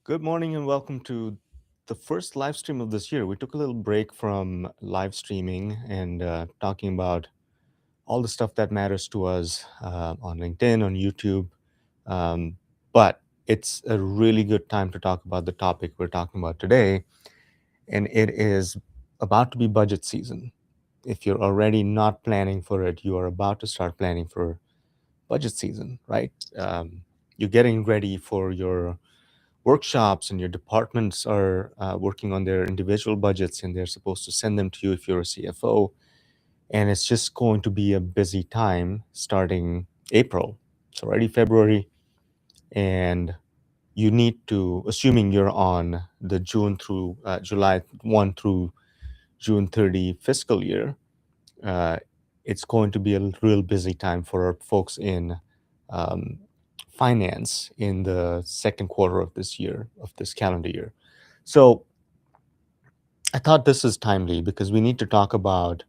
Good morning and welcome to the first live stream of this year. We took a little break from live streaming and talking about all the stuff that matters to us on LinkedIn, on YouTube. But it's a really good time to talk about the topic we're talking about today. And it is about to be budget season. If you're already not planning for it, you are about to start planning for budget season, right? You're getting ready for your workshops, and your departments are working on their individual budgets, and they're supposed to send them to you if you're a CFO. And it's just going to be a busy time starting April. It's already February, and you need to, assuming you're on the June through July 1 through June 30 fiscal year, uh, it's going to be a real busy time for our folks in um, finance in the second quarter of this year, of this calendar year. So I thought this is timely because we need to talk about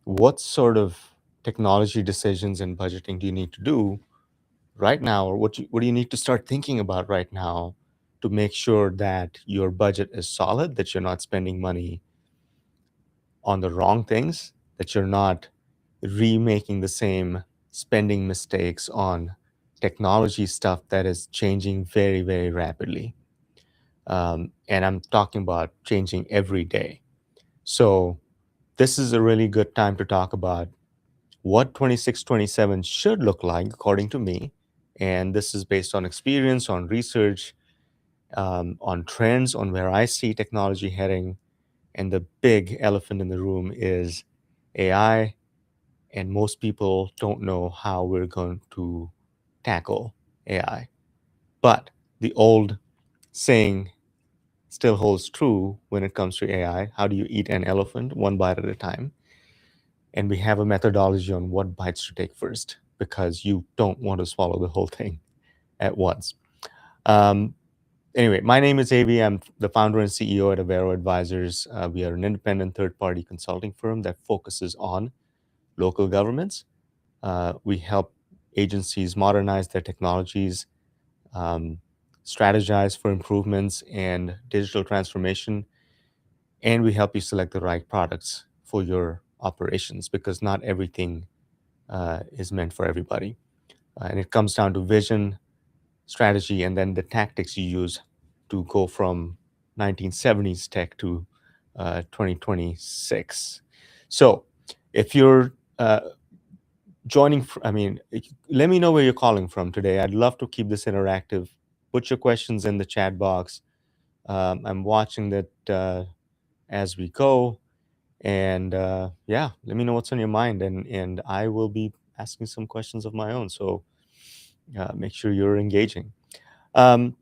what sort of technology decisions and budgeting do you need to do right now, or what do you need to start thinking about right now to make sure that your budget is solid, that you're not spending money on the wrong things, that you're not remaking the same spending mistakes on technology stuff that is changing very, very rapidly. And I'm talking about changing every day. So this is a really good time to talk about what 2627 should look like, according to me. And this is based on experience, on research, on trends, on where I see technology heading. And the big elephant in the room is AI. And most people don't know how we're going to tackle AI. But the old saying still holds true when it comes to AI. How do you eat an elephant? One bite at a time. And we have a methodology on what bites to take first because you don't want to swallow the whole thing at once. Um, anyway, my name is Avi. I'm the founder and CEO at Avero Advisors. We are an independent third party consulting firm that focuses on local governments. We help agencies modernize their technologies, um, strategize for improvements and digital transformation, and we help you select the right products for your operations because not everything is meant for everybody. And it comes down to vision, strategy, and then the tactics you use to go from 1970s tech to 2026. So if you're joining, let me know where you're calling from today. I'd love to keep this interactive. Put your questions in the chat box. I'm watching that as we go. And yeah, let me know what's on your mind, and I will be asking some questions of my own. So make sure you're engaging. Um,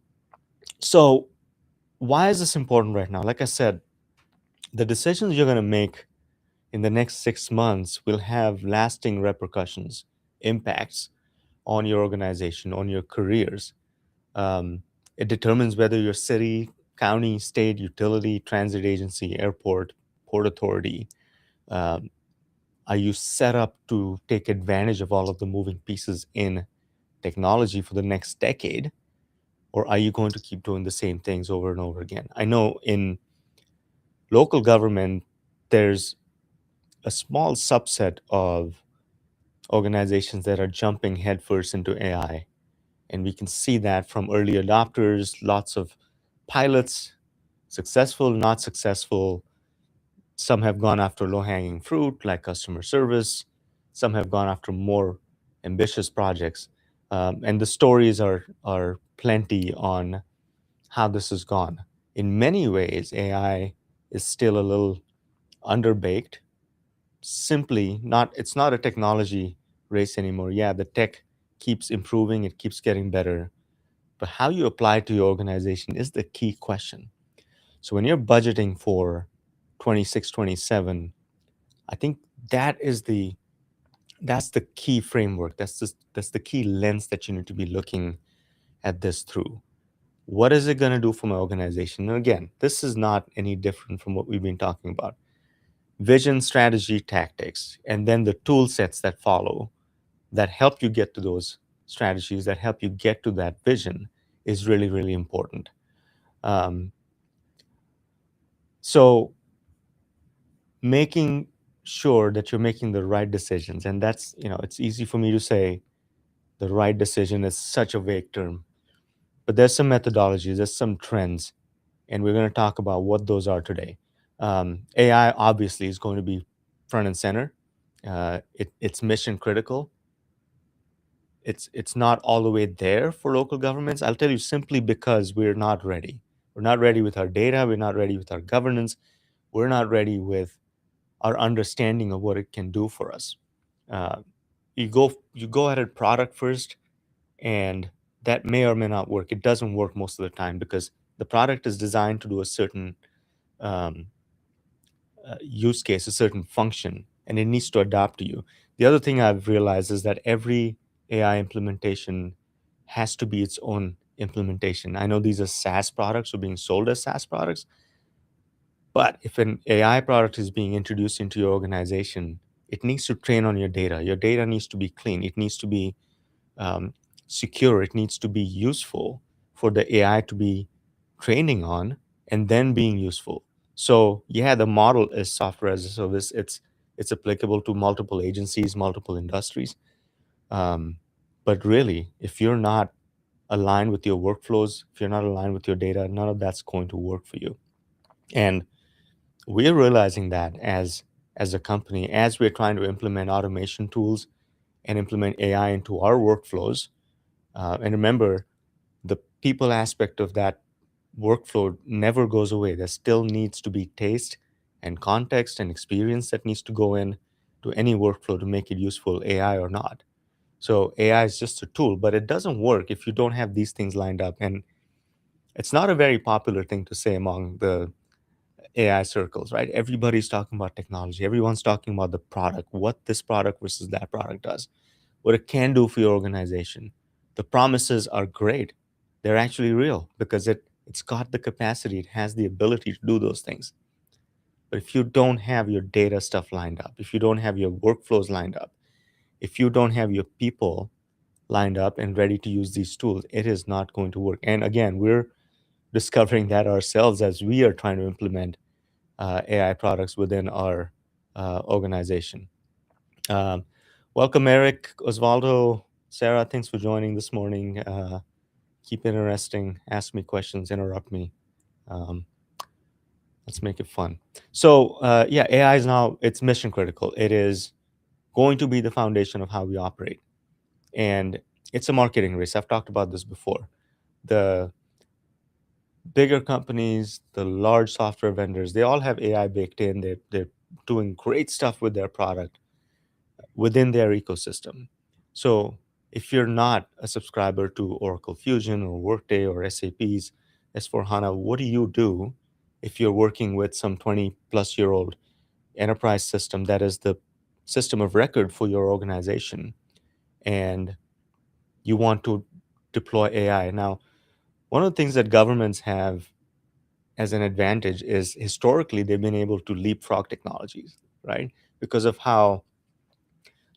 so why is this important right now? Like I said, the decisions you're going to make in the next 6 months will have lasting repercussions, impacts on your organization, on your careers. Um, it determines whether your city, county, state, utility, transit agency, airport, port authority, um, are you set up to take advantage of all of the moving pieces in technology for the next decade? Or are you going to keep doing the same things over and over again? I know in local government, there's a small subset of organizations that are jumping headfirst into AI. And we can see that from early adopters, lots of pilots, successful, not successful. Some have gone after low hanging fruit like customer service, some have gone after more ambitious projects. And the stories are plenty on how this has gone. In many ways, AI is still a little underbaked. Simply not, it's not a technology race anymore. Yeah, the tech keeps improving, it keeps getting better. But how you apply it to your organization is the key question. So when you're budgeting for 26, 27, I think that is that's the key framework. That's the key lens that you need to be looking at this through. What is it going to do for my organization? And again, this is not any different from what we've been talking about. Vision, strategy, tactics, and then the tool sets that follow that help you get to those strategies, that help you get to that vision is really, really important. Um, so making sure that you're making the right decisions, and that's, it's easy for me to say the right decision is such a vague term, but there's some methodologies, there's some trends, and we're going to talk about what those are today. AI obviously is going to be front and center. It's mission critical. It's not all the way there for local governments. I'll tell you simply because we're not ready. We're not ready with our data. We're not ready with our governance. We're not ready with our understanding of what it can do for us. Uh, you go at it product first, and that may or may not work. It doesn't work most of the time because the product is designed to do a certain um, use case, a certain function, and it needs to adapt to you. The other thing I've realized is that every AI implementation has to be its own implementation. I know these are SaaS products or being sold as SaaS products, but if an AI product is being introduced into your organization, it needs to train on your data. Your data needs to be clean. It needs to be um, secure. It needs to be useful for the AI to be training on and then being useful. So yeah, the model is software as a service. It's applicable to multiple agencies, multiple industries. Um, but really, if you're not aligned with your workflows, if you're not aligned with your data, none of that's going to work for you. And we're realizing that as a company, as we're trying to implement automation tools and implement AI into our workflows. And remember, the people aspect of that workflow never goes away. There still needs to be taste and context and experience that needs to go in to any workflow to make it useful, AI or not. So AI is just a tool, but it doesn't work if you don't have these things lined up. And it's not a very popular thing to say among the AI circles, right? Everybody's talking about technology. Everyone's talking about the product, what this product versus that product does, what it can do for your organization. The promises are great. They're actually real because it's got the capacity, it has the ability to do those things. But if you don't have your data stuff lined up, if you don't have your workflows lined up, if you don't have your people lined up and ready to use these tools, it is not going to work. And again, we're discovering that ourselves as we are trying to implement AI products within our organization. Um, Welcome, Eric, Osvaldo, Sarah. Thanks for joining this morning. Keep it interesting. Ask me questions. Interrupt me. Um, let's make it fun. So, yeah, AI is now it's mission critical. It is going to be the foundation of how we operate, and it's a marketing race. I've talked about this before. The bigger companies, the large software vendors, they all have AI baked in. They're doing great stuff with their product within their ecosystem. So if you're not a subscriber to Oracle Fusion or Workday or SAP's S4HANA, what do you do if you're working with some 20 plus year old enterprise system that is the system of record for your organization and you want to deploy AI? Now, one of the things that governments have as an advantage is historically they've been able to leapfrog technologies, right? Because of how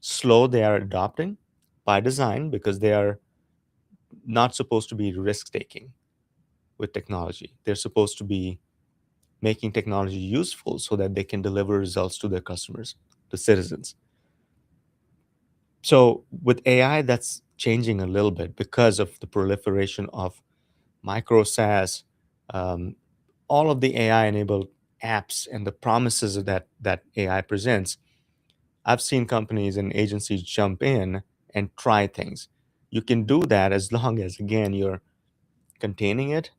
slow they are adopting by design, because they are not supposed to be risk taking with technology. They're supposed to be making technology useful so that they can deliver results to their customers, the citizens. So with AI, that's changing a little bit because of the proliferation of micro SaaS, um, all of the AI enabled apps and the promises of that AI presents. I've seen companies and agencies jump in and try things. You can do that as long as, again, you're containing it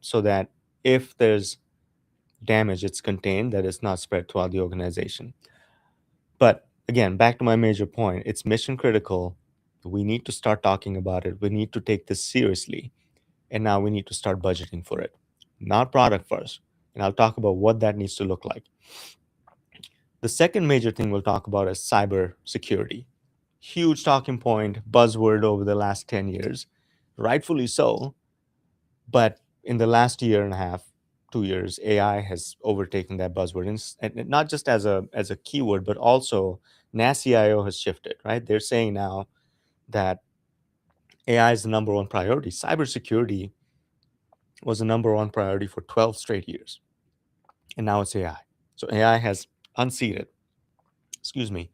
so that if there's damage, it's contained, that it's not spread throughout the organization. But again, back to my major point, it's mission critical. We need to start talking about it. We need to take this seriously. And now we need to start budgeting for it, not product first. And I'll talk about what that needs to look like. The second major thing we'll talk about is cyber security. Huge talking point, buzzword over the last 10 years, rightfully so. But in the last year and a half, 2 years, AI has overtaken that buzzword, and not just as a keyword, but also NASCIO has shifted. Right, they're saying now that AI is the number one priority. Cybersecurity was the number one priority for 12 straight years. And now it's AI. So AI has unseated, excuse me,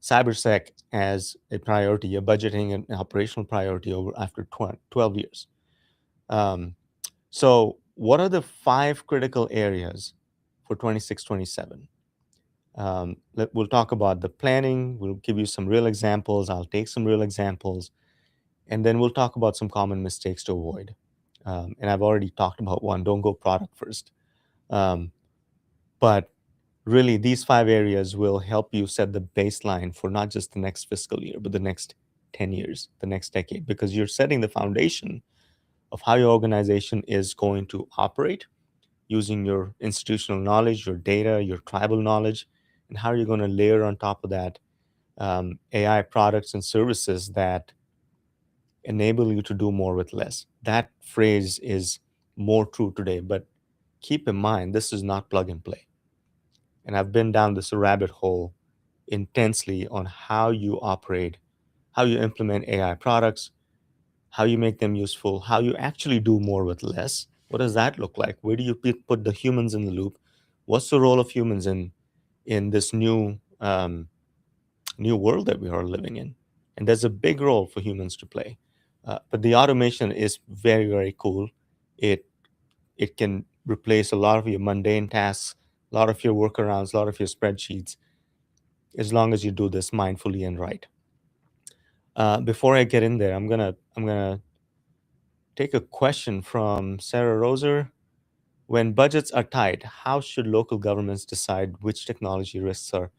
cybersec as a priority, a budgeting and operational priority over after 12 years. Um, so what are the 5 critical areas for 26, 27? We'll talk about the planning. We'll give you some real examples. I'll take some real examples. And then we'll talk about some common mistakes to avoid. And I've already talked about one, don't go product first. Um, but really, these 5 areas will help you set the baseline for not just the next fiscal year, but the next 10 years, the next decade, because you're setting the foundation of how your organization is going to operate using your institutional knowledge, your data, your tribal knowledge, and how you're going to layer on top of that AI products and services that enable you to do more with less. That phrase is more true today, but keep in mind, this is not plug and play. And I've been down this rabbit hole intensely on how you operate, how you implement AI products, how you make them useful, how you actually do more with less. What does that look like? Where do you put the humans in the loop? What's the role of humans in this new world that we are living in? And there's a big role for humans to play. But the automation is very, very cool. It it can replace a lot of your mundane tasks, a lot of your workarounds, a lot of your spreadsheets, as long as you do this mindfully and right. Before I get in there, I'm gonna take a question from Sarah Roser. When budgets are tight, how should local governments decide which technology risks are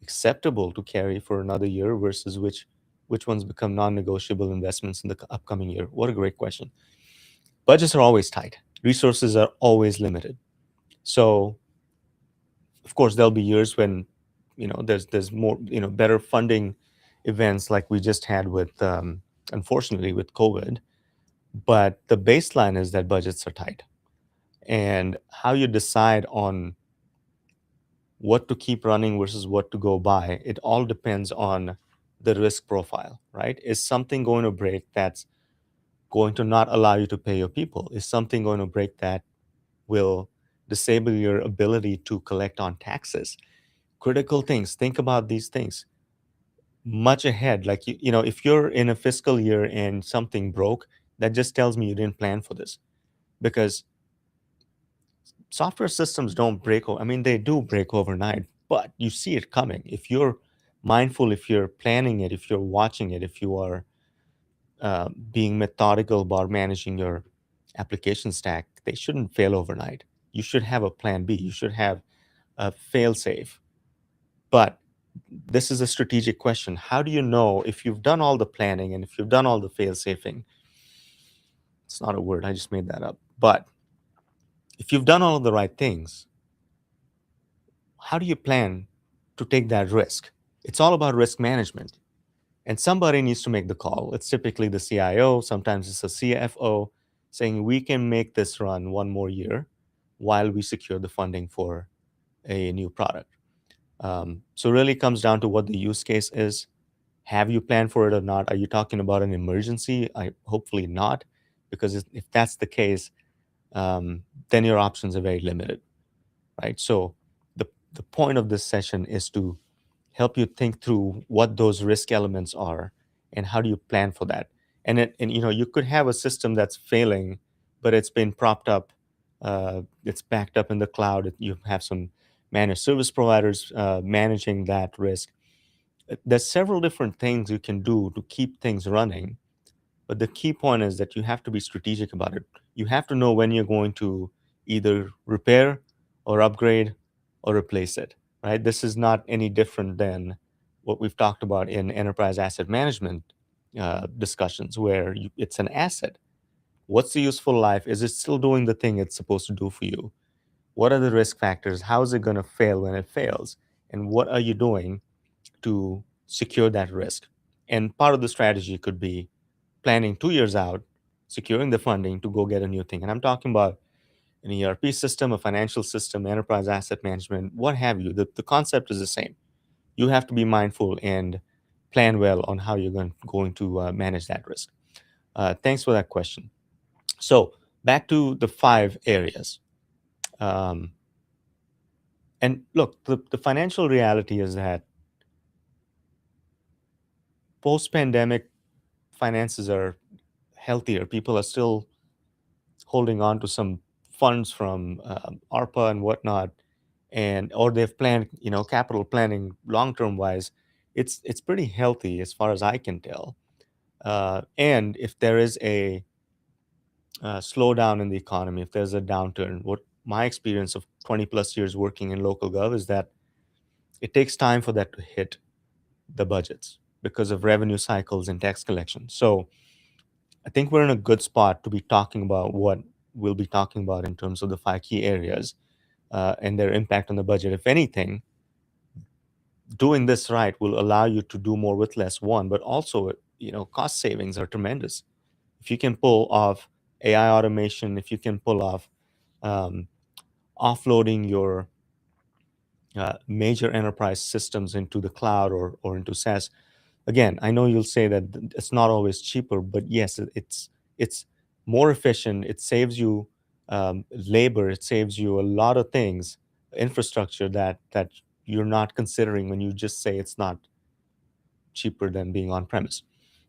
acceptable to carry for another year versus which ones become non-negotiable investments in the upcoming year? What a great question. Budgets are always tight. Resources are always limited. So, of course, there'll be years when there's more better funding events like we just had with unfortunately with COVID. But the baseline is that budgets are tight, and how you decide on what to keep running versus what to go buy, it all depends on the risk profile, right? Is something going to break that's going to not allow you to pay your people? Is something going to break that will disable your ability to collect on taxes? Critical things. Think about these things much ahead. Like, if you're in a fiscal year and something broke, that just tells me you didn't plan for this, because software systems don't break. I mean, they do break overnight, but you see it coming. If you're mindful, if you're planning it, if you're watching it, if you are being methodical about managing your application stack, they shouldn't fail overnight. You should have a plan B. You should have a fail safe. But this is a strategic question. How do you know if you've done all the planning and if you've done all the fail safing? It's not a word, I just made that up. But if you've done all of the right things, how do you plan to take that risk? It's all about risk management. And somebody needs to make the call. It's typically the CIO, sometimes it's a CFO, saying we can make this run one more year while we secure the funding for a new product. So really comes down to what the use case is. Have you planned for it or not? Are you talking about an emergency? Hopefully not, because if that's the case, then your options are very limited, right? So the point of this session is to help you think through what those risk elements are and how do you plan for that. And you could have a system that's failing, but it's been propped up, it's backed up in the cloud. You have some managed service providers managing that risk. There's several different things you can do to keep things running, but the key point is that you have to be strategic about it. You have to know when you're going to either repair or upgrade or replace it, right? This is not any different than what we've talked about in enterprise asset management discussions, where it's an asset. What's the useful life? Is it still doing the thing it's supposed to do for you? What are the risk factors? How is it going to fail when it fails? And what are you doing to secure that risk? And part of the strategy could be planning 2 years out, securing the funding to go get a new thing. And I'm talking about an ERP system, a financial system, enterprise asset management, what have you. The concept is the same. You have to be mindful and plan well on how you're going to manage that risk. Thanks for that question. So back to the 5 areas. Um, and look, the financial reality is that post-pandemic finances are healthier. People are still holding on to some funds from ARPA and whatnot, and or they've planned, capital planning long-term wise. It's pretty healthy as far as I can tell. And if there is a slowdown in the economy, if there's a downturn, what my experience of 20 plus years working in local gov is that it takes time for that to hit the budgets because of revenue cycles and tax collection. So I think we're in a good spot to be talking about what we'll be talking about in terms of the 5 key areas and their impact on the budget. If anything, doing this right will allow you to do more with less, one, but also, cost savings are tremendous. If you can pull off AI automation, if you can pull off um, offloading your major enterprise systems into the cloud or into SaaS. Again, I know you'll say that it's not always cheaper, but yes, it's more efficient. It saves you labor. It saves you a lot of things, infrastructure that you're not considering when you just say it's not cheaper than being on premise.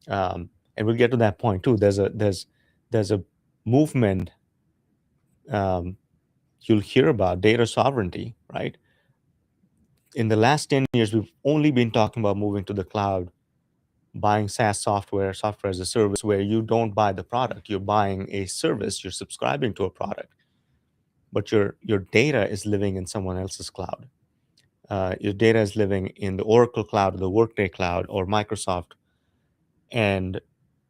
And we'll get to that point too. There's a movement you'll hear about data sovereignty, right? In the last 10 years, we've only been talking about moving to the cloud, buying SaaS software as a service, where you don't buy the product, you're buying a service, you're subscribing to a product, but your data is living in someone else's cloud. Your data is living in the Oracle cloud, or the Workday cloud, or Microsoft, and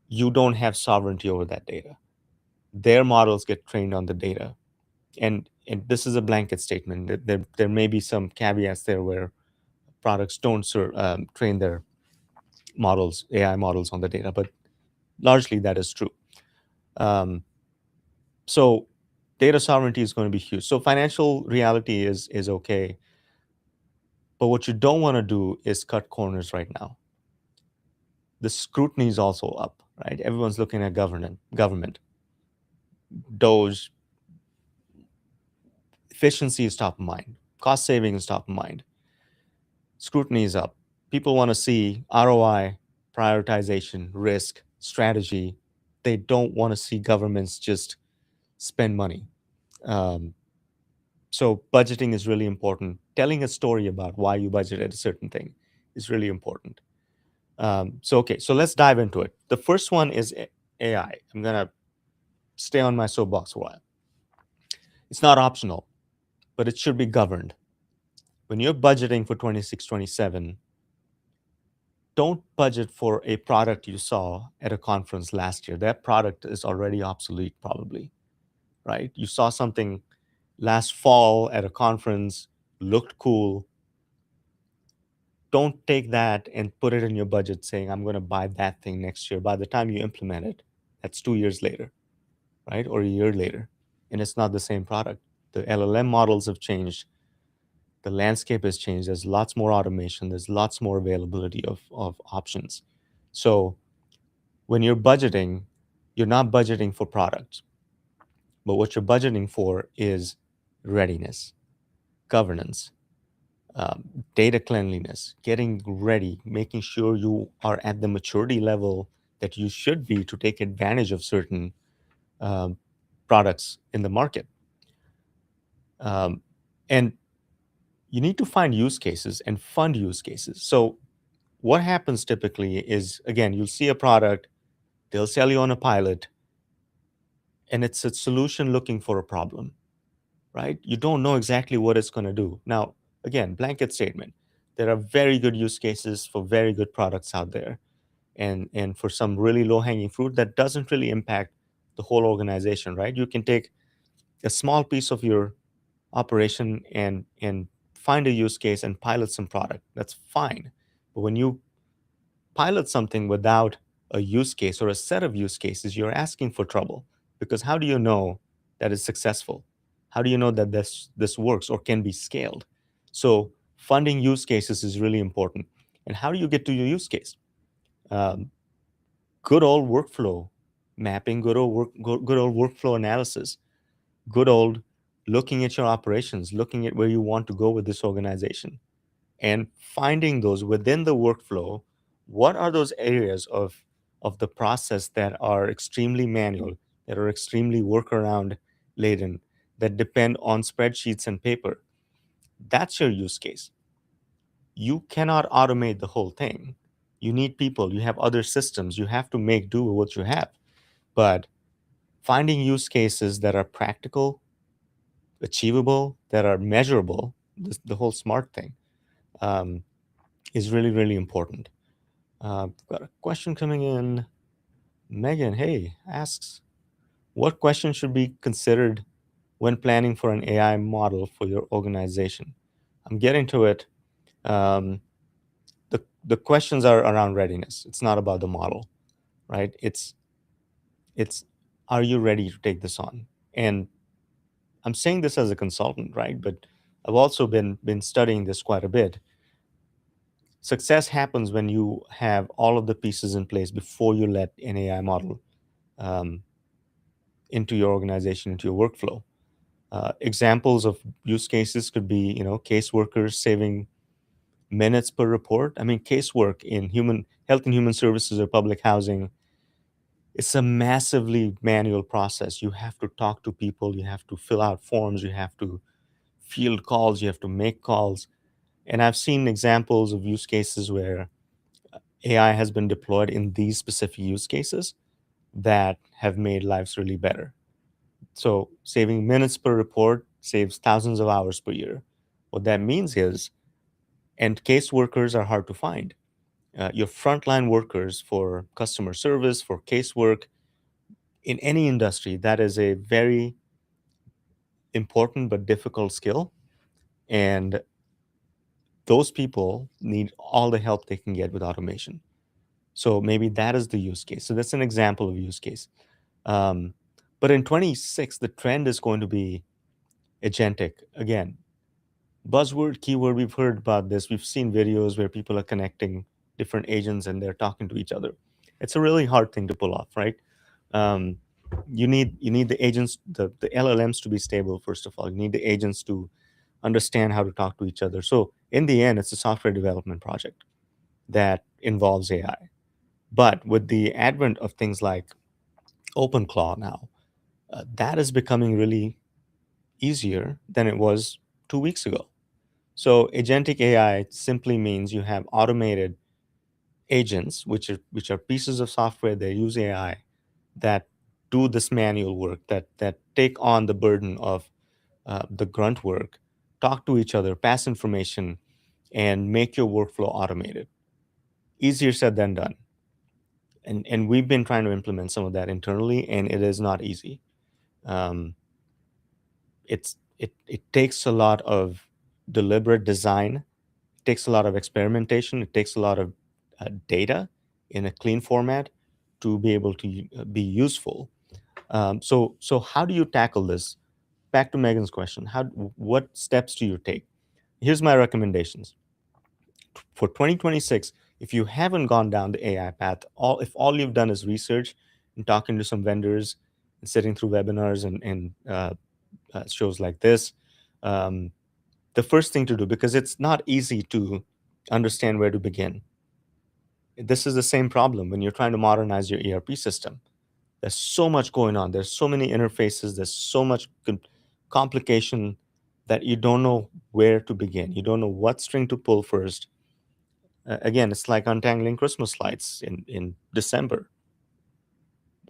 you don't have sovereignty over that data. Their models get trained on the data, and this is a blanket statement. There may be some caveats there where products don't train their models, AI models on the data, but largely that is true. Um, so data sovereignty is going to be huge. So financial reality is okay, but what you don't want to do is cut corners right now. The scrutiny is also up, right? Everyone's looking at government, Doge, efficiency is top of mind, cost saving is top of mind, scrutiny is up. People want to see ROI, prioritization, risk, strategy. They don't want to see governments just spend money. Um, so budgeting is really important. Telling a story about why you budgeted a certain thing is really important. So let's dive into it. The first one is AI. I'm gonna stay on my soapbox for a while. It's not optional, but it should be governed. When you're budgeting for 26, 27, don't budget for a product you saw at a conference last year. That product is already obsolete, probably, right? You saw something last fall at a conference, looked cool. Don't take that and put it in your budget saying, I'm going to buy that thing next year. By the time you implement it, that's 2 years later, right? Or a year later. And it's not the same product. The LLM models have changed. The landscape has changed. There's lots more automation. There's lots more availability of options. So when you're budgeting, you're not budgeting for products, but what you're budgeting for is readiness, governance, data cleanliness, getting ready, making sure you are at the maturity level that you should be to take advantage of certain um, products in the market. And you need to find use cases and fund use cases. So what happens typically is, again, you'll see a product, they'll sell you on a pilot, and it's a solution looking for a problem, right? You don't know exactly what it's going to do. Now, again, blanket statement. There are very good use cases for very good products out there. And for some really low hanging fruit that doesn't really impact the whole organization, right? You can take a small piece of your operation and find a use case and pilot some product. That's fine. But when you pilot something without a use case or a set of use cases, you're asking for trouble, because how do you know that it's successful? How do you know that this works or can be scaled? So funding use cases is really important. And how do you get to your use case? Um, Good old workflow mapping, good old workflow analysis, good old looking at your operations, looking at where you want to go with this organization, and finding those within the workflow. What are those areas of the process that are extremely manual, that are extremely workaround laden, that depend on spreadsheets and paper? That's your use case. You cannot automate the whole thing. You need people, you have other systems, you have to make do with what you have. But finding use cases that are practical, achievable, that are measurable, the whole smart thing, um, is really, really important. Got a question coming in. Megan, hey, asks, what question should be considered when planning for an AI model for your organization? I'm getting to it. Um, the questions are around readiness. It's not about the model, right? It's are you ready to take this on? And I'm saying this as a consultant, right? But I've also been studying this quite a bit. Success happens when you have all of the pieces in place before you let an AI model um, into your organization, into your workflow. Examples of use cases could be, caseworkers saving minutes per report. I mean, casework in human health and human services or public housing, it's a massively manual process. You have to talk to people, you have to fill out forms, you have to field calls, you have to make calls. And I've seen examples of use cases where AI has been deployed in these specific use cases that have made lives really better. So, saving minutes per report saves thousands of hours per year. What that means is, and caseworkers are hard to find. Your frontline workers for customer service, for casework, in any industry, that is a very important but difficult skill. And those people need all the help they can get with automation. So maybe that is the use case. So that's an example of use case. Um, but in 26, the trend is going to be agentic. Again, buzzword, keyword, we've heard about this. We've seen videos where people are connecting different agents and they're talking to each other. It's a really hard thing to pull off, right? Um, you need the agents, the LLMs to be stable, first of all. You need the agents to understand how to talk to each other. So in the end, it's a software development project that involves AI. But with the advent of things like OpenClaw now, that is becoming really easier than it was 2 weeks ago. So agentic AI simply means you have automated agents, which are pieces of software that use AI that do this manual work, that take on the burden of the grunt work, talk to each other, pass information, and make your workflow automated. Easier said than done. And we've been trying to implement some of that internally, and it is not easy. Um, it takes a lot of deliberate design. It takes a lot of experimentation. It takes a lot of data in a clean format to be able to be useful. So how do you tackle this? Back to Megan's question. What steps do you take? Here's my recommendations for 2026. If you haven't gone down the AI path, if all you've done is research and talking to some vendors and sitting through webinars and shows like this, um, the first thing to do, because it's not easy to understand where to begin. This is the same problem when you're trying to modernize your ERP system. There's so much going on. There's so many interfaces. There's so much complication that you don't know where to begin. You don't know what string to pull first. Again, it's like untangling Christmas lights in December.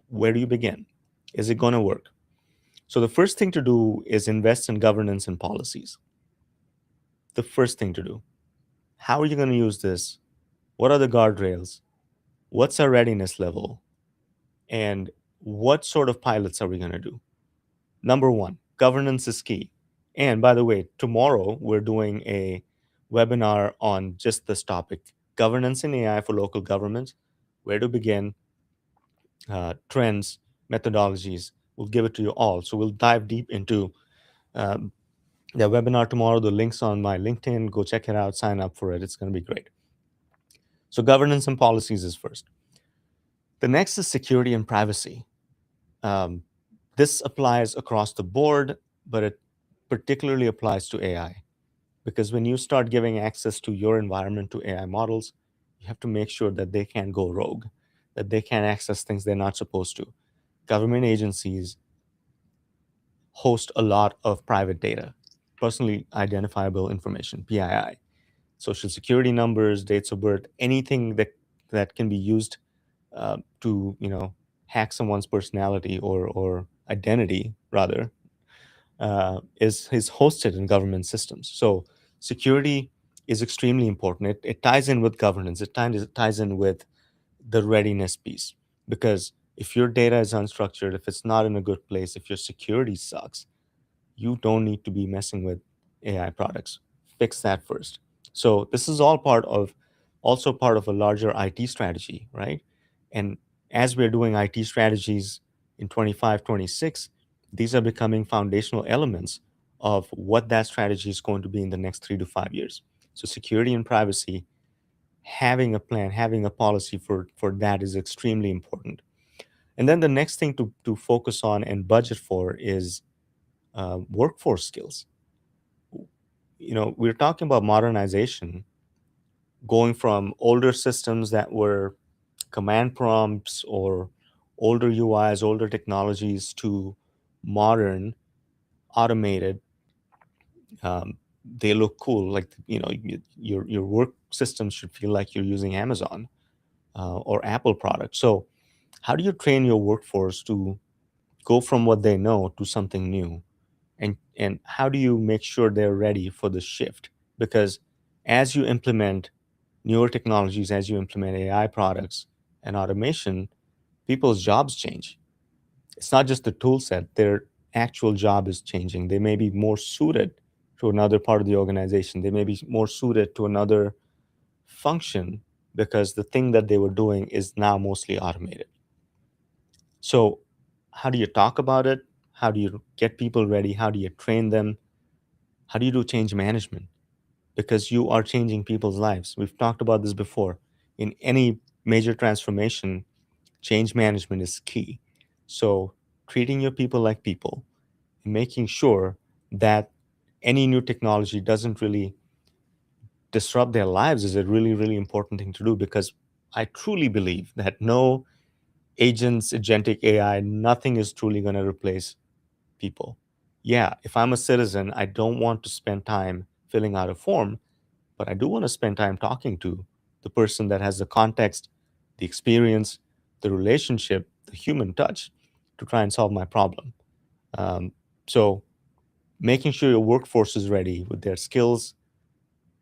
Where do you begin? Is it going to work? So the first thing to do is invest in governance and policies. The first thing to do. How are you going to use this? What are the guardrails? What's our readiness level? And what sort of pilots are we going to do? Number one, governance is key. And by the way, tomorrow we're doing a webinar on just this topic, governance in AI for local governments, where to begin, trends, methodologies. We'll give it to you all. So we'll dive deep into um, the webinar tomorrow. The link's on my LinkedIn. Go check it out, sign up for it. It's going to be great. So governance and policies is first. The next is security and privacy. Um, this applies across the board, but it particularly applies to AI. Because when you start giving access to your environment to AI models, you have to make sure that they can't go rogue, that they can't access things they're not supposed to. Government agencies host a lot of private data, personally identifiable information, PII, social security numbers, dates of birth, anything that can be used to hack someone's personality or identity rather is hosted in government systems. So security is extremely important. It ties in with governance. It ties in with the readiness piece, because if your data is unstructured, if it's not in a good place, if your security sucks, you don't need to be messing with AI products. Fix that first. So this is all also part of a larger IT strategy, right? And as we're doing IT strategies in 25, 26, these are becoming foundational elements of what that strategy is going to be in the next 3 to 5 years. So security and privacy, having a plan, having a policy for that is extremely important. And then the next thing to focus on and budget for is workforce skills. We're talking about modernization, going from older systems that were command prompts or older UIs, older technologies, to modern, automated. They look cool. Like your work system should feel like you're using Amazon or Apple products. So, how do you train your workforce to go from what they know to something new? And how do you make sure they're ready for the shift? Because as you implement newer technologies, as you implement AI products and automation, people's jobs change. It's not just the tool set, their actual job is changing. They may be more suited to another part of the organization, they may be more suited to another function because the thing that they were doing is now mostly automated. So, how do you talk about it? How do you get people ready? How do you train them? How do you do change management? Because you are changing people's lives. We've talked about this before. In any major transformation, change management is key. So, treating your people like people and making sure that any new technology doesn't really disrupt their lives is a really, really important thing to do, because I truly believe that no agents, agentic AI, nothing is truly going to replace people. Yeah, if I'm a citizen, I don't want to spend time filling out a form, but I do want to spend time talking to the person that has the context, the experience, the relationship, the human touch to try and solve my problem. Um, so, making sure your workforce is ready with their skills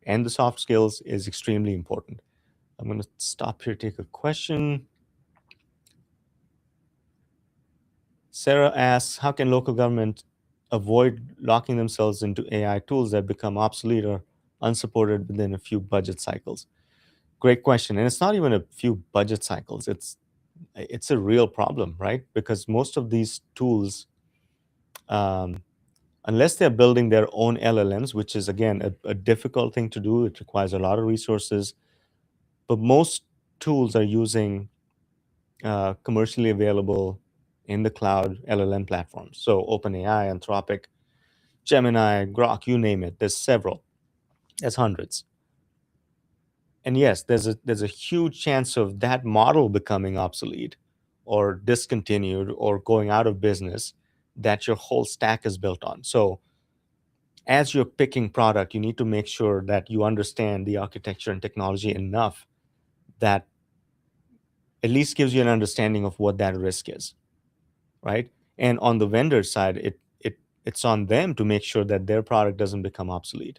and the soft skills is extremely important. I'm going to stop here, take a question. Sarah asks, how can local government avoid locking themselves into AI tools that become obsolete or unsupported within a few budget cycles? Great question. And it's not even a few budget cycles. It's a real problem, right? Because most of these tools, um, unless they're building their own LLMs, which is again a difficult thing to do, it requires a lot of resources. But most tools are using commercially available in the cloud LLM platforms. So OpenAI, Anthropic, Gemini, Grok, you name it. There's several. There's hundreds. And yes, there's a huge chance of that model becoming obsolete or discontinued or going out of business that your whole stack is built on. So as you're picking product, you need to make sure that you understand the architecture and technology enough that at least gives you an understanding of what that risk is, right? And on the vendor side, it's on them to make sure that their product doesn't become obsolete,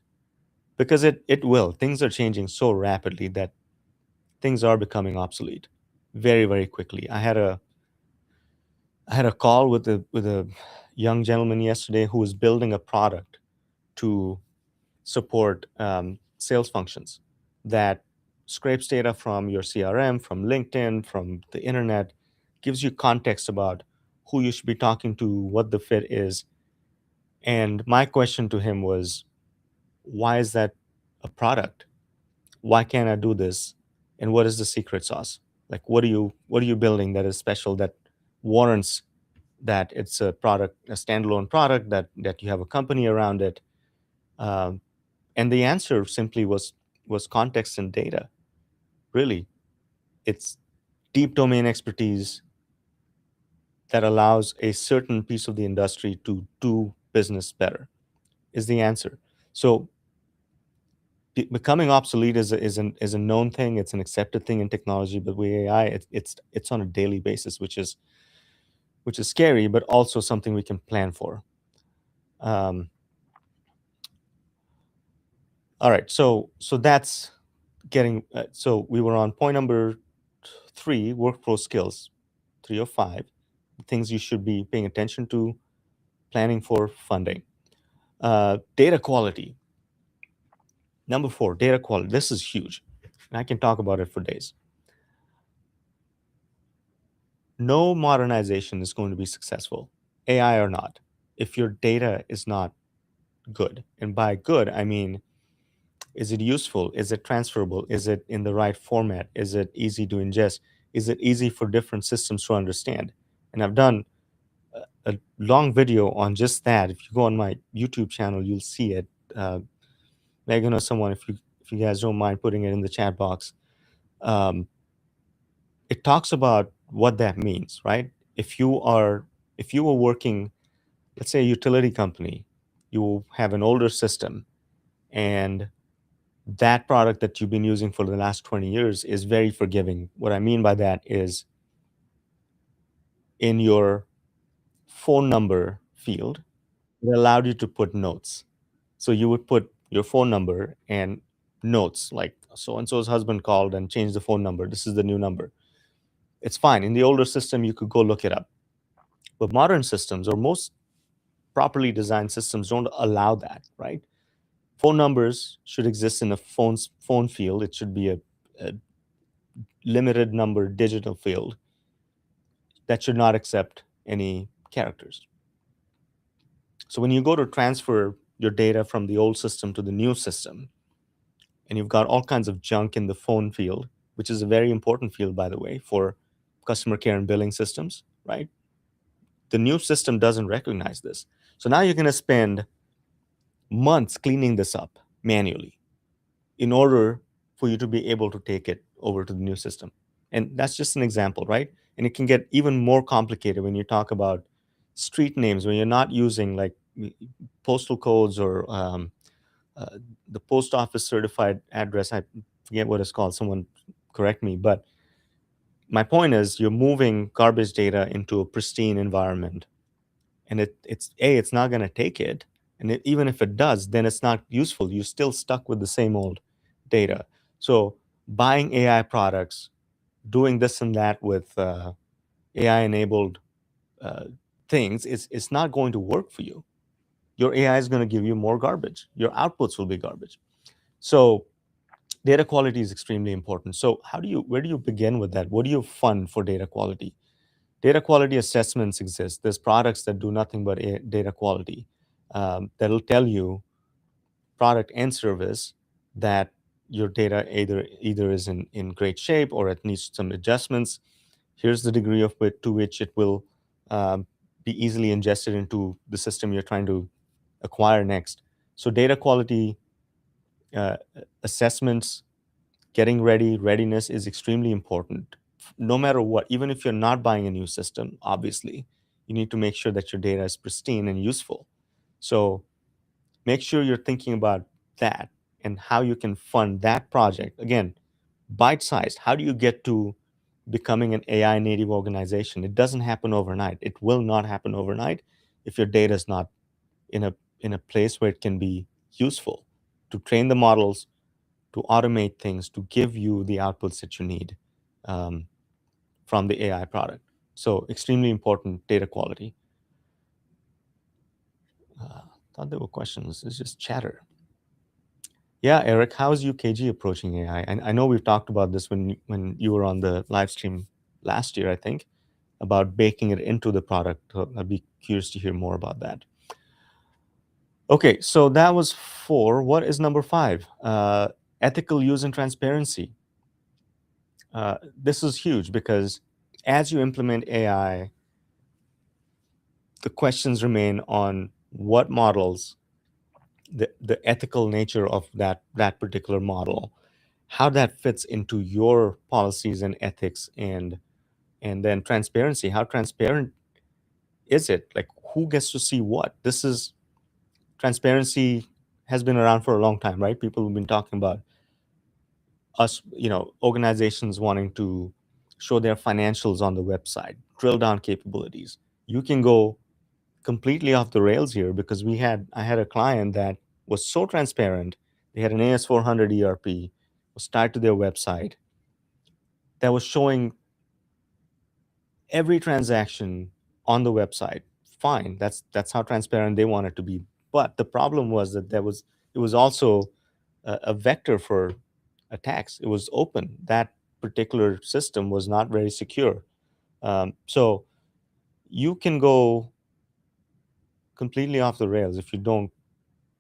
because it will. Things are changing so rapidly that things are becoming obsolete very, very quickly. I had a call with a young gentleman yesterday who was building a product to support sales functions that scrapes data from your CRM, from LinkedIn, from the internet, gives you context about who you should be talking to, what the fit is. And my question to him was, why is that a product? Why can't I do this? And what is the secret sauce? Like, what are you building that is special, that warrants that it's a product, a standalone product, that you have a company around it. Um, and the answer simply was context and data. Really, it's deep domain expertise that allows a certain piece of the industry to do business better is the answer. So becoming obsolete is a known thing. It's an accepted thing in technology, but with AI, it's on a daily basis, which is scary, but also something we can plan for. Um, all right, so that's getting. So we were on point number 3, workflow skills, 3 or 5, things you should be paying attention to, planning for, funding. Data quality. Number 4, data quality. This is huge, and I can talk about it for days. No modernization is going to be successful, AI or not, if your data is not good. And by good, I mean, is it useful? Is it transferable? Is it in the right format? Is it easy to ingest? Is it easy for different systems to understand? And I've done a long video on just that. If you go on my YouTube channel, you'll see it. Megan or someone, if you guys don't mind putting it in the chat box, um, it talks about what that means, right? If you were working, let's say a utility company, you have an older system, and that product that you've been using for the last 20 years is very forgiving. What I mean by that is in your phone number field, it allowed you to put notes. So you would put your phone number and notes like so and so's husband called and changed the phone number. This is the new number. It's fine. In the older system, you could go look it up. But modern systems, or most properly designed systems, don't allow that, right? Phone numbers should exist in a phone field. It should be a limited number digital field that should not accept any characters. So when you go to transfer your data from the old system to the new system, and you've got all kinds of junk in the phone field, which is a very important field, by the way, for customer care and billing systems, right? The new system doesn't recognize this. So now you're going to spend months cleaning this up manually in order for you to be able to take it over to the new system. And that's just an example, right? And it can get even more complicated when you talk about street names, when you're not using like postal codes or uh, the post office certified address. I forget what it's called. Someone correct me. But my point is, you're moving garbage data into a pristine environment, and it's not going to take it. And even if it does, then it's not useful. You're still stuck with the same old data. So buying AI products, doing this and that with AI enabled uh, things, it's not going to work for you. Your AI is going to give you more garbage. Your outputs will be garbage. So data quality is extremely important. So where do you begin with that? What do you fund for data quality? Data quality assessments exist. There's products that do nothing but data quality, that'll tell you, product and service, that your data either is in great shape or it needs some adjustments. Here's the degree to which it will be easily ingested into the system you're trying to acquire next. So data quality uh, assessments, getting readiness is extremely important. No matter what, even if you're not buying a new system, obviously, you need to make sure that your data is pristine and useful. So make sure you're thinking about that and how you can fund that project. Again, bite sized. How do you get to becoming an AI native organization? It doesn't happen overnight. It will not happen overnight if your data is not in a place where it can be useful to train the models, to automate things, to give you the outputs that you need um, from the AI product. So extremely important data quality. Thought there were questions. It's just chatter. Yeah, Eric, how's UKG approaching AI? And I know we've talked about this when you were on the live stream last year, I think, about baking it into the product. I'd be curious to hear more about that. Okay, so that was 4. What is number 5? Ethical use and transparency. This is huge because as you implement AI, the questions remain on what models, the ethical nature of that particular model, how that fits into your policies and ethics, and then transparency. How transparent is it? Like, who gets to see what? This is transparency has been around for a long time, right? People have been talking about us, organizations wanting to show their financials on the website, drill down capabilities. You can go completely off the rails here because I had a client that was so transparent. They had an AS400 ERP, was tied to their website, that was showing every transaction on the website. Fine, that's how transparent they wanted to be. But the problem was that it was also a vector for attacks. It was open. That particular system was not very secure. So you can go completely off the rails if you don't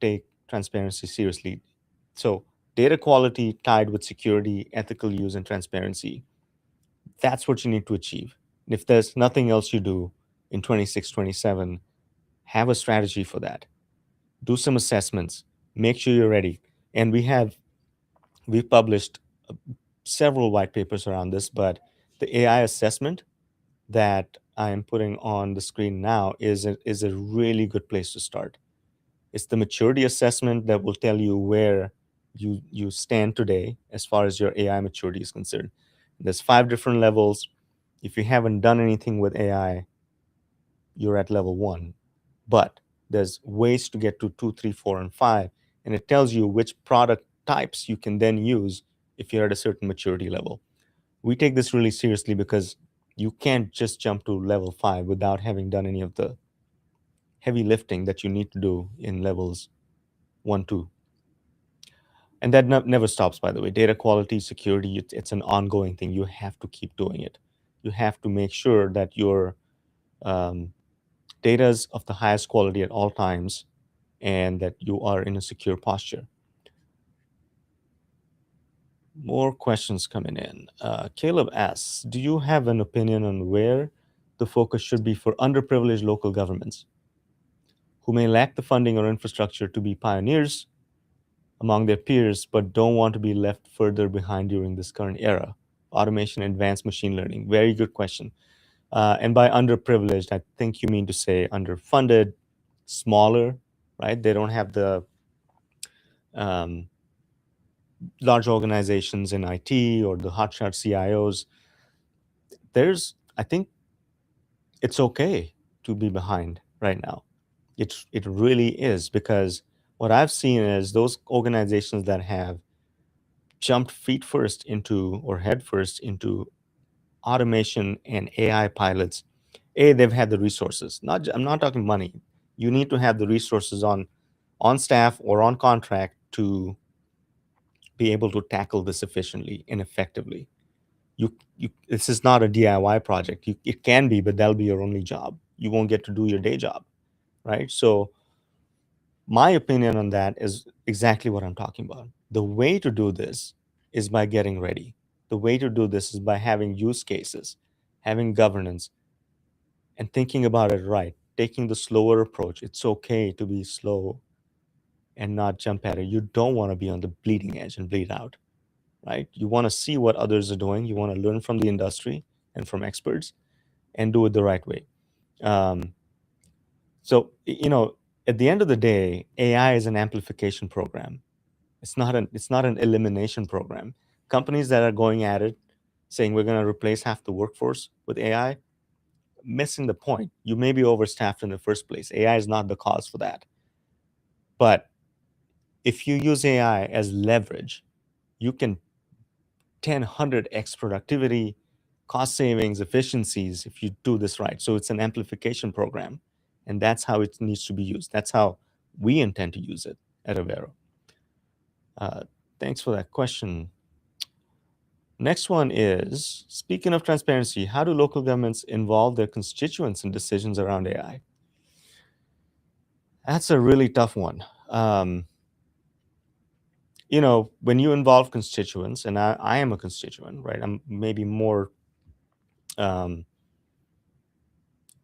take transparency seriously. So data quality tied with security, ethical use, and transparency. That's what you need to achieve. And if there's nothing else you do in 26, 27, have a strategy for that. Do some assessments. Make sure you're ready. And we've published several white papers around this, but the AI assessment that I am putting on the screen now is a really good place to start. It's the maturity assessment that will tell you where you stand today as far as your AI maturity is concerned. There's 5 different levels. If you haven't done anything with AI, you're at level 1. But there's ways to get to 2, 3, 4, and 5, and it tells you which product types you can then use if you're at a certain maturity level. We take this really seriously because you can't just jump to level 5 without having done any of the heavy lifting that you need to do in levels 1, 2. And that never stops, by the way. Data quality, security, it's an ongoing thing. You have to keep doing it. You have to make sure that your um, data is of the highest quality at all times and that you are in a secure posture. More questions coming in. Caleb asks, do you have an opinion on where the focus should be for underprivileged local governments who may lack the funding or infrastructure to be pioneers among their peers, but don't want to be left further behind during this current era? Automation, advanced machine learning. Very good question. And by underprivileged, I think you mean to say underfunded, smaller, right? They don't have the um, large organizations in IT or the hotshot CIOs. I think it's okay to be behind right now. It really is, because what I've seen is those organizations that have jumped feet first into or head first into automation and AI pilots. They've had the resources. I'm not talking money. You need to have the resources on staff or on contract to be able to tackle this efficiently and effectively. This is not a DIY project. It can be, but that'll be your only job. You won't get to do your day job, right? So my opinion on that is exactly what I'm talking about. The way to do this is by getting ready. The way to do this is by having use cases, having governance, and thinking about it right, taking the slower approach. It's okay to be slow and not jump at it. You don't want to be on the bleeding edge and bleed out, right? You want to see what others are doing. You want to learn from the industry and from experts and do it the right way. Um, so, at the end of the day, AI is an amplification program. It's not an elimination program. Companies that are going at it, saying we're going to replace half the workforce with AI, missing the point. You may be overstaffed in the first place. AI is not the cause for that. But if you use AI as leverage, you can 100x productivity, cost savings, efficiencies if you do this right. So it's an amplification program. And that's how it needs to be used. That's how we intend to use it at Avero. Thanks for that question. Next one is, speaking of transparency, how do local governments involve their constituents in decisions around AI? That's a really tough one. When you involve constituents, and I am a constituent, right? I'm maybe more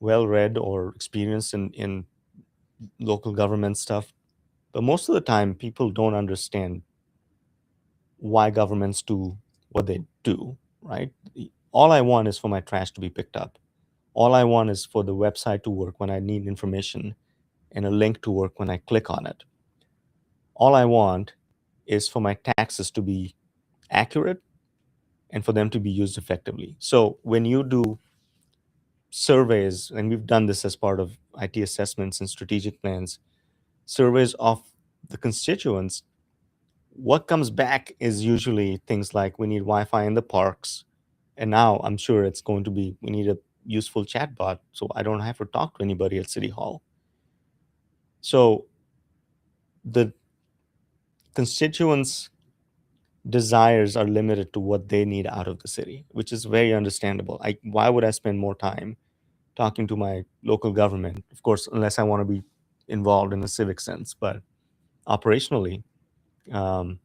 well read or experienced in local government stuff. But most of the time, people don't understand why governments do what they do, right? All I want is for my trash to be picked up. All I want is for the website to work when I need information and a link to work when I click on it. All I want is for my taxes to be accurate and for them to be used effectively. So when you do surveys, and we've done this as part of IT assessments and strategic plans, surveys of the constituents, what comes back is usually things like we need Wi-Fi in the parks, and now I'm sure it's going to be we need a useful chatbot so I don't have to talk to anybody at City Hall. So the constituents' desires are limited to what they need out of the city, which is very understandable. Why would I spend more time talking to my local government? Of course, unless I want to be involved in a civic sense, but operationally, um,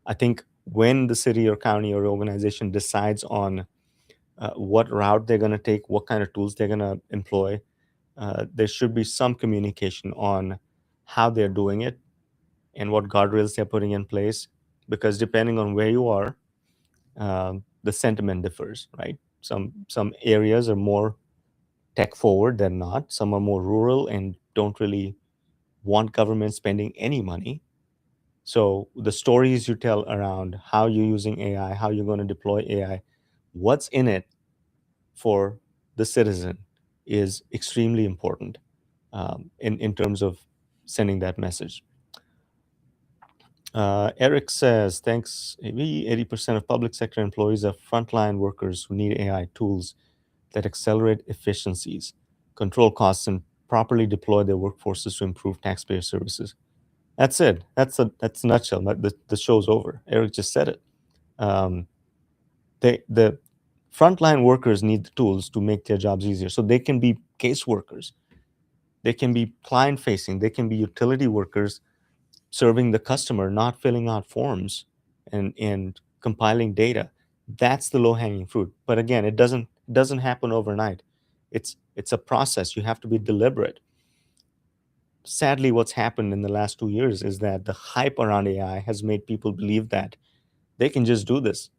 I think when the city or county or organization decides on what route they're going to take, what kind of tools they're going to employ, there should be some communication on how they're doing it and what guardrails they're putting in place. Because depending on where you are, the sentiment differs, right? Some areas are more tech forward than not. Some are more rural and don't really want government spending any money. So the stories you tell around how you're using AI, how you're going to deploy AI, what's in it for the citizen is extremely important in terms of sending that message. Eric says, thanks. Maybe 80% of public sector employees are frontline workers who need AI tools that accelerate efficiencies, control costs, and properly deploy their workforces to improve taxpayer services. That's it. That's a nutshell. The show's over. Eric just said it. Um, the frontline workers need the tools to make their jobs easier, so they can be case workers, they can be client facing, they can be utility workers serving the customer, not filling out forms and compiling data. That's the low hanging fruit. But again, it doesn't happen overnight. It's a process. You have to be deliberate. Sadly, what's happened in the last 2 years is that the hype around AI has made people believe that they can just do this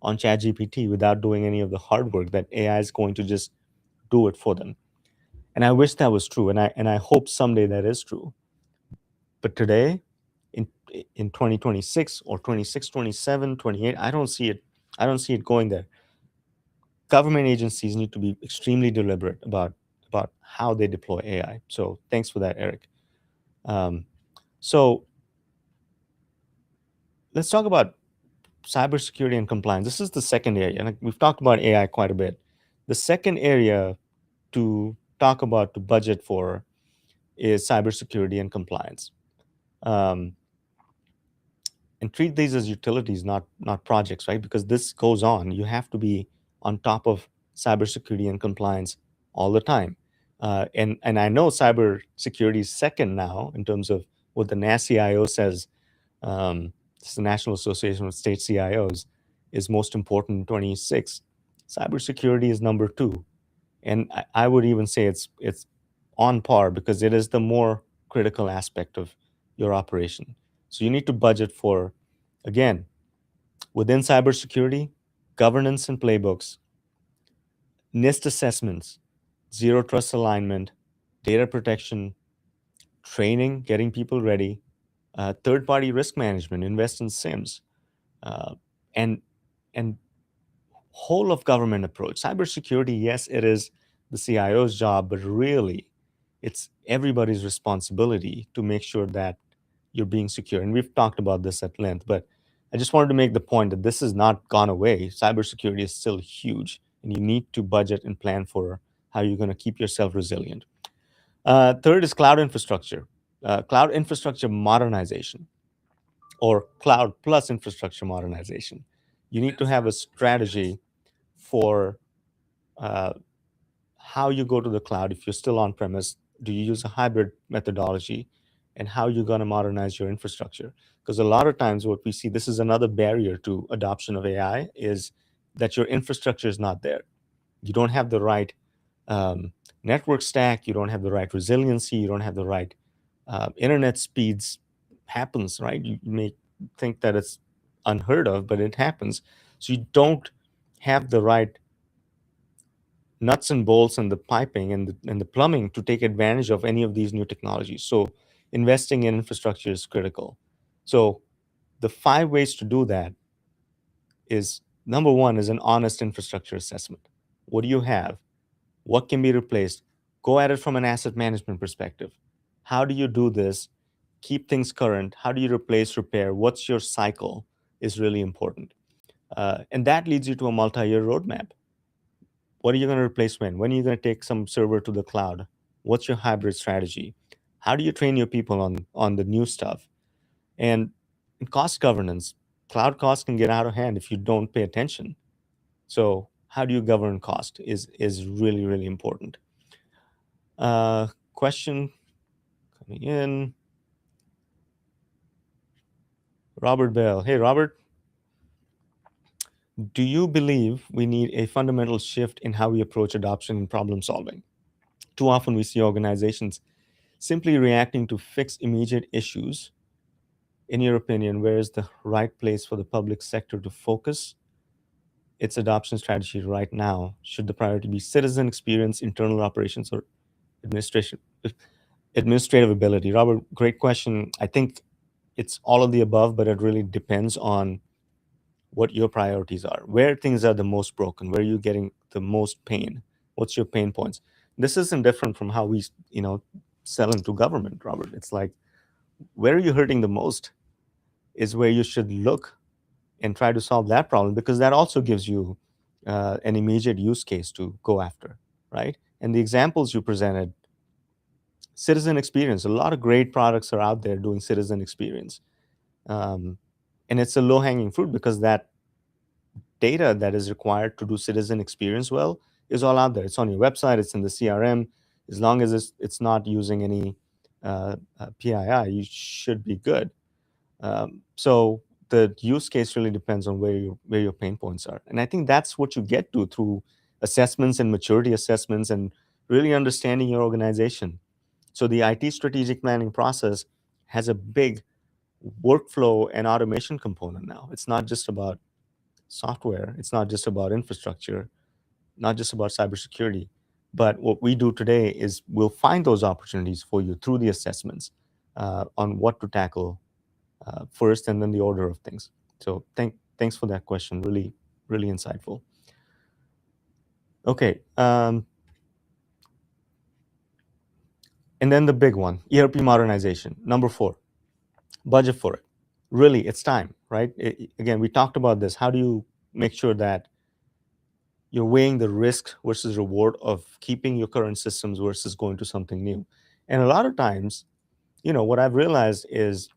on ChatGPT without doing any of the hard work, that AI is going to just do it for them. And I wish that was true, and I hope someday that is true. But today, in in 2026 or 26, 27, 28, I don't see it going there. Government agencies need to be extremely deliberate about how they deploy AI. So thanks for that, Eric. Um, so let's talk about cybersecurity and compliance. This is the second area, and we've talked about AI quite a bit. The second area to talk about, to budget for, is cybersecurity and compliance. Um, and treat these as utilities, not projects, right? Because this goes on. You have to be on top of cybersecurity and compliance all the time. And I know cybersecurity is second now in terms of what the NASCIO says. It's the National Association of State CIOs is most important in 26. Cybersecurity is number two, and I would even say it's on par because it is the more critical aspect of your operation. So you need to budget for, again, within cybersecurity, governance and playbooks, NIST assessments, zero trust alignment, data protection, training, getting people ready, third-party risk management, invest in SIMs, uh, and and whole of government approach. Cybersecurity, yes, it is the CIO's job, but really, it's everybody's responsibility to make sure that you're being secure. And we've talked about this at length, but I just wanted to make the point that this has not gone away. Cybersecurity is still huge, and you need to budget and plan for how you're going to keep yourself resilient. Third is cloud infrastructure. Cloud infrastructure modernization, or cloud plus infrastructure modernization. You need to have a strategy for uh, how you go to the cloud. If you're still on premise, do you use a hybrid methodology, and how you're going to modernize your infrastructure? Because a lot of times what we see, this is another barrier to adoption of AI, is that your infrastructure is not there. You don't have the right um, network stack, you don't have the right resiliency, you don't have the right internet speeds. Happens, right? You may think that it's unheard of, but it happens. So you don't have the right nuts and bolts and the piping and the plumbing to take advantage of any of these new technologies. So investing in infrastructure is critical. So the 5 ways to do that is: number one is an honest infrastructure assessment. What do you have? What can be replaced? Go at it from an asset management perspective. How do you do this? Keep things current. How do you replace, repair? What's your cycle is really important. And that leads you to a multi-year roadmap. What are you going to replace when? When are you going to take some server to the cloud? What's your hybrid strategy? How do you train your people on the new stuff? And in cost governance, cloud costs can get out of hand if you don't pay attention. So how do you govern cost is really, really important. Question coming in. Robert Bell. Hey, Robert, do you believe we need a fundamental shift in how we approach adoption and problem solving? Too often we see organizations simply reacting to fix immediate issues. In your opinion, where is the right place for the public sector to focus its adoption strategy right now? Should the priority be citizen experience, internal operations, or administration, administrative ability? Robert, great question. I think it's all of the above, but it really depends on what your priorities are, where things are the most broken, where you're getting the most pain, what's your pain points. This isn't different from how we, sell into government, Robert. It's like, where are you hurting the most is where you should look and try to solve that problem, because that also gives you an immediate use case to go after, right? And the examples you presented, citizen experience, a lot of great products are out there doing citizen experience. Um, and it's a low hanging fruit because that data that is required to do citizen experience well is all out there. It's on your website, it's in the CRM. As long as it's not using any PII, you should be good. So the use case really depends on where your pain points are, and I think that's what you get to through assessments and maturity assessments and really understanding your organization. So the IT strategic planning process has a big workflow and automation component now. It's not just about software, it's not just about infrastructure, not just about cybersecurity. But what we do today is we'll find those opportunities for you through the assessments on what to tackle first, and then the order of things. So thanks for that question. Really, really insightful. Okay. And then the big one, ERP modernization. Number 4, budget for it. Really, it's time, right? Again, we talked about this. How do you make sure that you're weighing the risk versus reward of keeping your current systems versus going to something new? And a lot of times, what I've realized is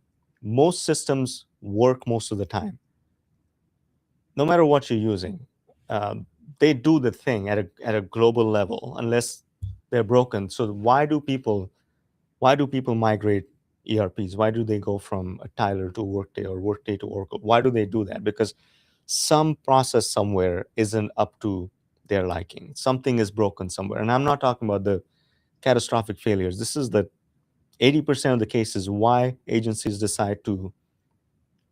most systems work most of the time, no matter what you're using. Um, they do the thing at a global level, unless they're broken. So why do people migrate ERPs? Why do they go from a Tyler to Workday or Workday to Oracle? Why do they do that? Because some process somewhere isn't up to their liking. Something is broken somewhere. And I'm not talking about the catastrophic failures. This is the 80% of the cases why agencies decide to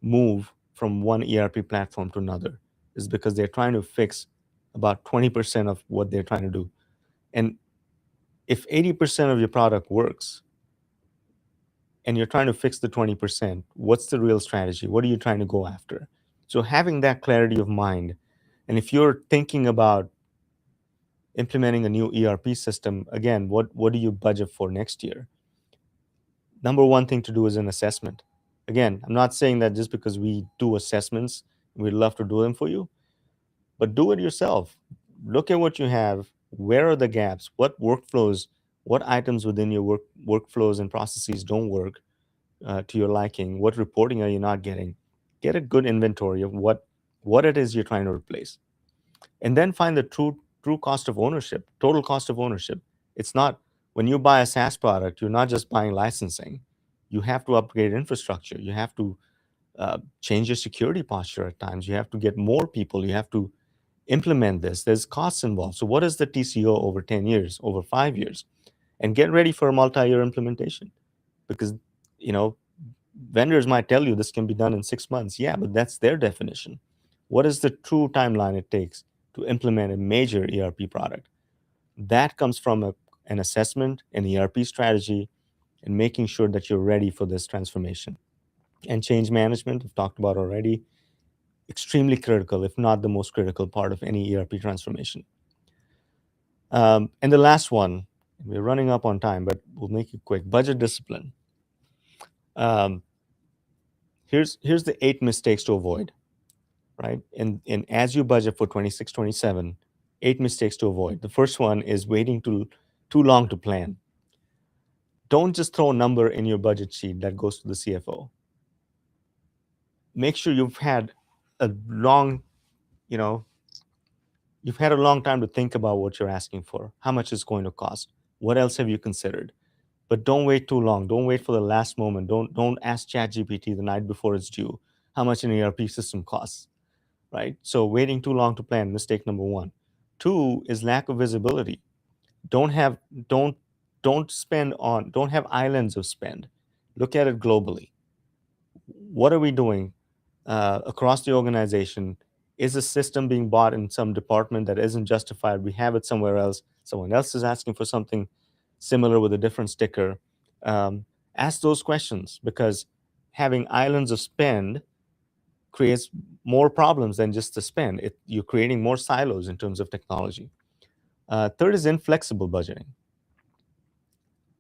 move from one ERP platform to another is because they're trying to fix about 20% of what they're trying to do. And if 80% of your product works and you're trying to fix the 20%, what's the real strategy? What are you trying to go after? So having that clarity of mind, and if you're thinking about implementing a new ERP system, again, what do you budget for next year? Number one thing to do is an assessment. Again, I'm not saying that just because we do assessments, we'd love to do them for you, but do it yourself. Look at what you have. Where are the gaps? What workflows, what items within your workflows and processes don't work to your liking? What reporting are you not getting? Get a good inventory of what it is you're trying to replace, and then find the true cost of ownership, total cost of ownership. It's not, when you buy a SaaS product, you're not just buying licensing. You have to upgrade infrastructure. You have to change your security posture at times. You have to get more people. You have to implement this. There's costs involved. So what is the TCO over 10 years, over 5 years? And get ready for a multi-year implementation, because you know vendors might tell you this can be done in 6 months. Yeah, but that's their definition. What is the true timeline it takes to implement a major ERP product? That comes from an assessment, an ERP strategy, and making sure that you're ready for this transformation. And change management, I've talked about already, extremely critical, if not the most critical part of any ERP transformation. And the last one, we're running up on time, but we'll make it quick. Budget discipline. Um, here's the 8 mistakes to avoid, right? And as you budget for 26, 27, 8 mistakes to avoid. The first one is waiting too long to plan. Don't just throw a number in your budget sheet that goes to the CFO. Make sure you've had a long, you know, you've had a long time to think about what you're asking for, how much it's going to cost, what else have you considered. But don't wait too long. Don't wait for the last moment. Don't ask ChatGPT the night before it's due how much an ERP system costs, right? So waiting too long to plan, mistake number one. Two is lack of visibility. Don't have don't don't spend on don't have islands of spend. Look at it globally. What are we doing across the organization? Is a system being bought in some department that isn't justified? We have it somewhere else. Someone else is asking for something similar with a different sticker. Um, Ask those questions, because having islands of spend creates more problems than just the spend. You're creating more silos in terms of technology. Third is inflexible budgeting.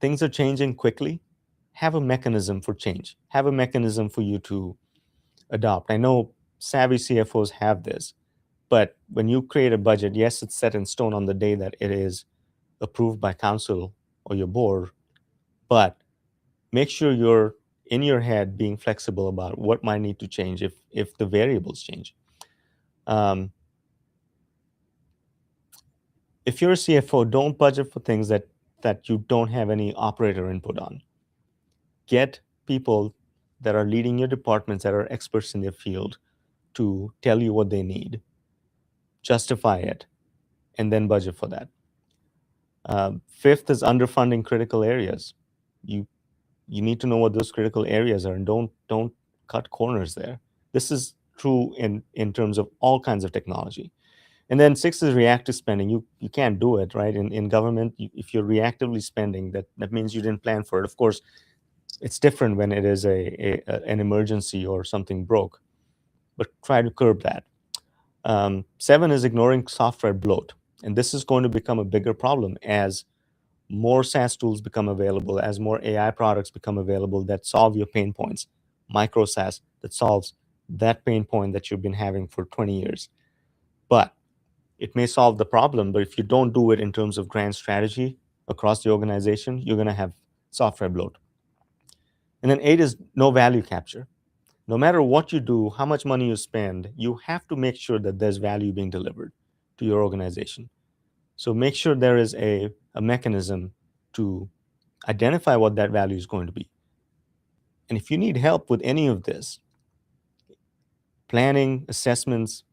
Things are changing quickly. Have a mechanism for change. Have a mechanism for you to adopt. I know savvy CFOs have this, but when you create a budget, yes, it's set in stone on the day that it is approved by council or your board, but make sure you're in your head being flexible about what might need to change if the variables change. Um, if you're a CFO, don't budget for things that you don't have any operator input on. Get people that are leading your departments, that are experts in their field, to tell you what they need, justify it, and then budget for that. Fifth is underfunding critical areas. You you need to know what those critical areas are, and don't cut corners there. This is true in terms of all kinds of technology. And then six is reactive spending. You can't do it, right? In government, if you're reactively spending, that means you didn't plan for it. Of course, it's different when it is an emergency or something broke, but try to curb that. Seven is ignoring software bloat. And this is going to become a bigger problem as more SaaS tools become available, as more AI products become available that solve your pain points. Micro SaaS that solves that pain point that you've been having for 20 years. But it may solve the problem, but if you don't do it in terms of grand strategy across the organization, you're going to have software bloat. And then eight is no value capture. No matter what you do, how much money you spend, you have to make sure that there's value being delivered to your organization. So make sure there is a mechanism to identify what that value is going to be. And if you need help with any of this, planning, assessments,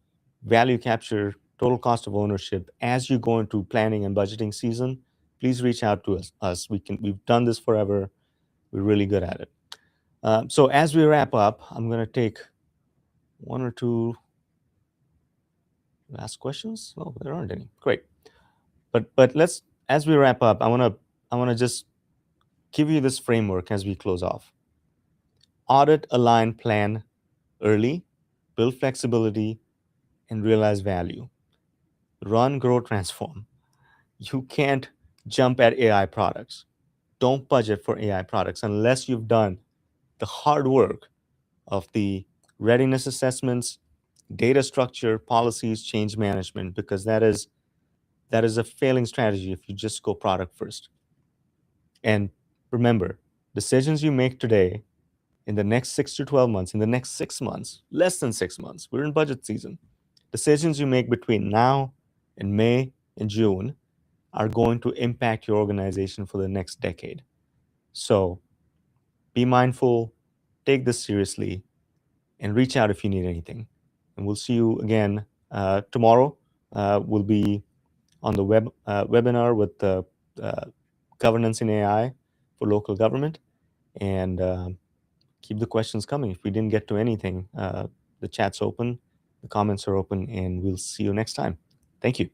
value capture, total cost of ownership, as you go into planning and budgeting season, please reach out to us. We've done this forever. We're really good at it. So as we wrap up, I'm going to take one or two last questions. Oh, there aren't any. Great. But let's, as we wrap up, I want to just give you this framework as we close off. Audit, align, plan early, build flexibility, and realize value. Run, grow, transform. You can't jump at AI products. Don't budget for AI products unless you've done the hard work of the readiness assessments, data structure, policies, change management, because that is a failing strategy if you just go product first. And remember, decisions you make today, in the next 6 to 12 months, in the next 6 months, less than 6 months, we're in budget season. Decisions you make between now and May and June are going to impact your organization for the next decade. So be mindful, take this seriously, and reach out if you need anything. And we'll see you again tomorrow will be on the webinar with the governance in AI for local government. And keep the questions coming. If we didn't get to anything, the chat's open, the comments are open, and we'll see you next time. Thank you.